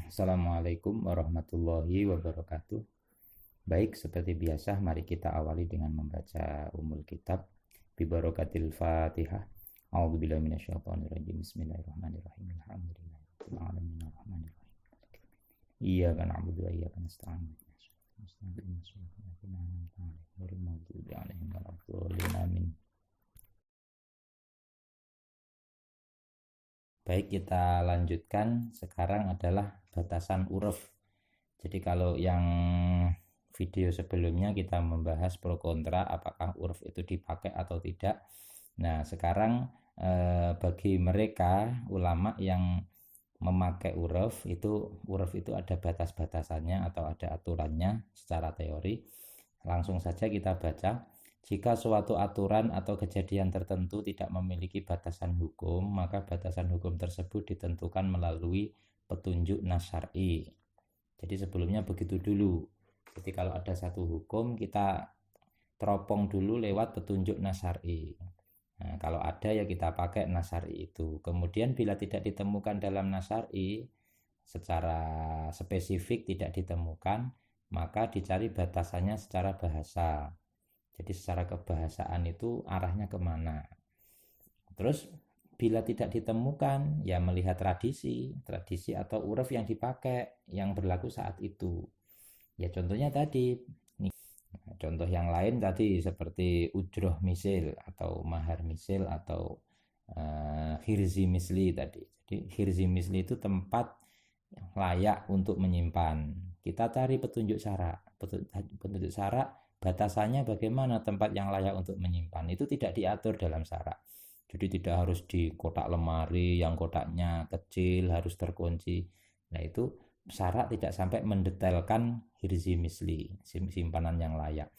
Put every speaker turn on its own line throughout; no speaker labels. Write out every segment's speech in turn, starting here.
Assalamualaikum warahmatullahi wabarakatuh. Baik, seperti biasa, mari kita awali dengan membaca umul kitab. Bibarokatil Fatihah. A'udzubillahi minasyaitonirrajim. Bismillahirrahmanirrahim. Alhamdulillahirabbil alamin arrahmanirrahim. Iyyaka na'budu wa iyyaka nasta'in. Amin. Baik, kita lanjutkan. Sekarang adalah batasan uruf. Jadi kalau yang video sebelumnya kita membahas pro kontra apakah uruf itu dipakai atau tidak. Nah, sekarang bagi mereka ulama yang memakai uruf itu ada batas-batasannya atau ada aturannya secara teori. Langsung saja kita baca. Jika suatu aturan atau kejadian tertentu tidak memiliki batasan hukum, maka batasan hukum tersebut ditentukan melalui petunjuk nas syar'i. Jadi sebelumnya begitu dulu. Jadi kalau ada satu hukum kita teropong dulu lewat petunjuk nas syar'i. Nah, kalau ada ya kita pakai nas syar'i itu. Kemudian bila tidak ditemukan dalam nas syar'i secara spesifik tidak ditemukan, maka dicari batasannya secara bahasa. Jadi secara kebahasaan itu arahnya kemana. Terus bila tidak ditemukan ya melihat tradisi atau uruf yang dipakai yang berlaku saat itu. Ya contohnya tadi, contoh yang lain tadi seperti ujroh misil atau mahar misil atau hirzi misli tadi. Jadi hirzi misli itu tempat layak untuk menyimpan. Kita cari petunjuk syarak. Petunjuk syarak batasannya bagaimana tempat yang layak untuk menyimpan itu tidak diatur dalam syarak. Jadi tidak harus di kotak lemari yang kotaknya kecil harus terkunci. Nah itu syarak tidak sampai mendetailkan hirzi misli, simpanan yang layak.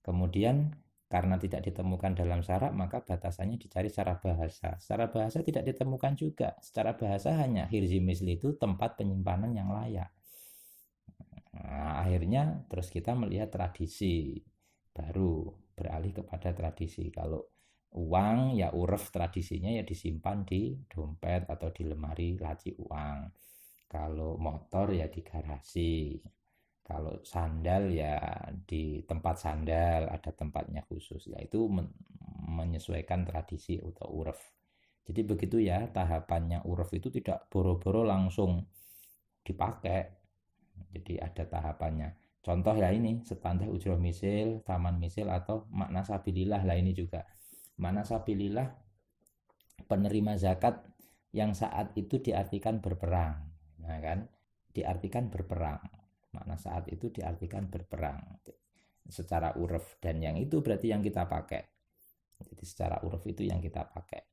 Kemudian karena tidak ditemukan dalam syarak maka batasannya dicari secara bahasa. Secara bahasa tidak ditemukan juga. Secara bahasa hanya hirzi misli itu tempat penyimpanan yang layak. Nah, akhirnya terus kita melihat tradisi, baru beralih kepada tradisi. Kalau uang ya uruf tradisinya ya disimpan di dompet atau di lemari laci uang. Kalau motor ya di garasi. Kalau sandal ya di tempat sandal, ada tempatnya khusus. Ya itu menyesuaikan tradisi atau uruf. Jadi begitu ya tahapannya. Uruf itu tidak boro-boro langsung dipakai. Jadi ada tahapannya. Contoh ya ini standar ujroh misil, taman misil atau makna sabilillah lah ini juga. Makna sabilillah penerima zakat yang saat itu diartikan berperang. Nah kan, diartikan berperang. Makna saat itu diartikan berperang secara uruf dan yang itu berarti yang kita pakai. Jadi secara uruf itu yang kita pakai.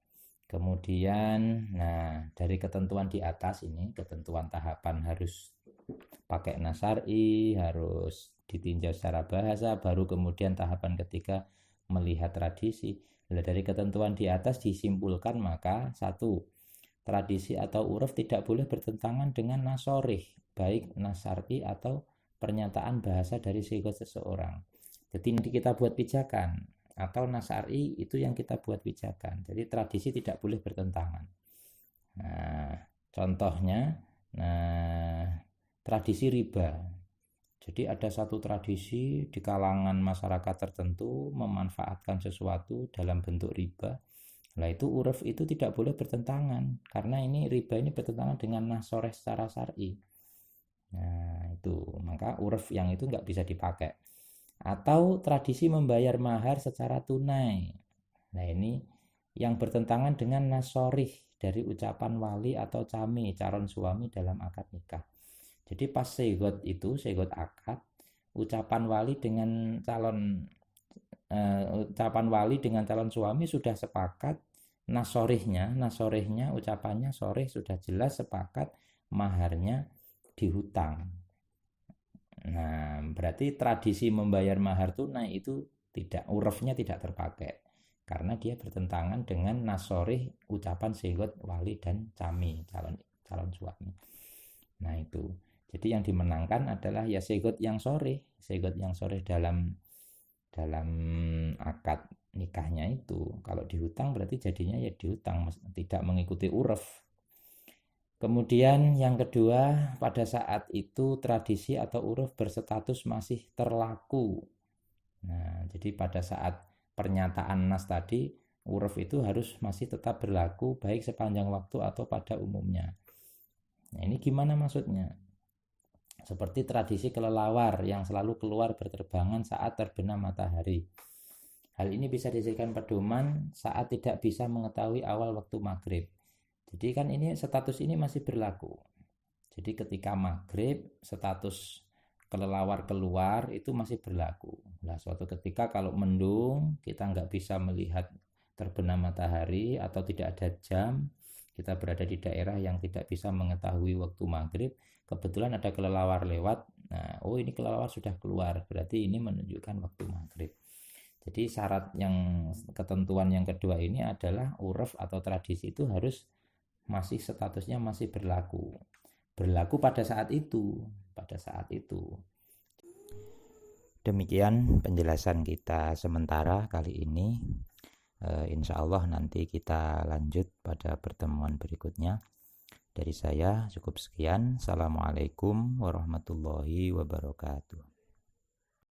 Kemudian, nah dari ketentuan di atas ini, ketentuan tahapan harus pakai nas syar'i, harus ditinjau secara bahasa, baru kemudian tahapan ketiga melihat tradisi. Dari ketentuan di atas disimpulkan maka satu, tradisi atau uruf tidak boleh bertentangan dengan nas shorih, baik nas syar'i atau pernyataan bahasa dari sigot seseorang. Jadi nanti kita buat pijakan atau nas syar'i itu yang kita buat pijakan. Jadi tradisi tidak boleh bertentangan. Nah, contohnya, tradisi riba. Jadi ada satu tradisi di kalangan masyarakat tertentu memanfaatkan sesuatu dalam bentuk riba. Nah itu uruf itu tidak boleh bertentangan karena ini riba ini bertentangan dengan nas shorih secara syar'i. Nah itu maka uruf yang itu nggak bisa dipakai. Atau tradisi membayar mahar secara tunai. Nah ini yang bertentangan dengan nas shorih dari ucapan wali atau cami calon suami dalam akad nikah. Jadi pas segot itu, segot akad, ucapan wali dengan calon suami sudah sepakat nasorihnya ucapannya sorih sudah jelas sepakat maharnya dihutang. Nah, berarti tradisi membayar mahar tunai itu tidak urufnya tidak terpakai karena dia bertentangan dengan nasorih ucapan segot wali dan cami calon suami. Nah itu. Jadi yang dimenangkan adalah ya segot yang soreh dalam akad nikahnya itu. Kalau dihutang berarti jadinya ya dihutang, tidak mengikuti uruf. Kemudian yang kedua, pada saat itu tradisi atau uruf berstatus masih terlaku. Nah, jadi pada saat pernyataan nas tadi, uruf itu harus masih tetap berlaku baik sepanjang waktu atau pada umumnya. Nah, ini gimana maksudnya? Seperti tradisi kelelawar yang selalu keluar berterbangan saat terbenam matahari. Hal ini bisa dijadikan pedoman saat tidak bisa mengetahui awal waktu maghrib. Jadi kan ini status ini masih berlaku. Jadi ketika maghrib status kelelawar keluar itu masih berlaku. Nah, suatu ketika kalau mendung kita nggak bisa melihat terbenam matahari atau tidak ada jam, kita berada di daerah yang tidak bisa mengetahui waktu maghrib, kebetulan ada kelelawar lewat. Nah, oh ini kelelawar sudah keluar, berarti ini menunjukkan waktu maghrib. Jadi syarat yang ketentuan yang kedua ini adalah uruf atau tradisi itu harus masih statusnya masih berlaku pada saat itu. Demikian penjelasan kita sementara kali ini. Insya Allah nanti kita lanjut pada pertemuan berikutnya. Dari saya cukup sekian. Assalamualaikum warahmatullahi wabarakatuh.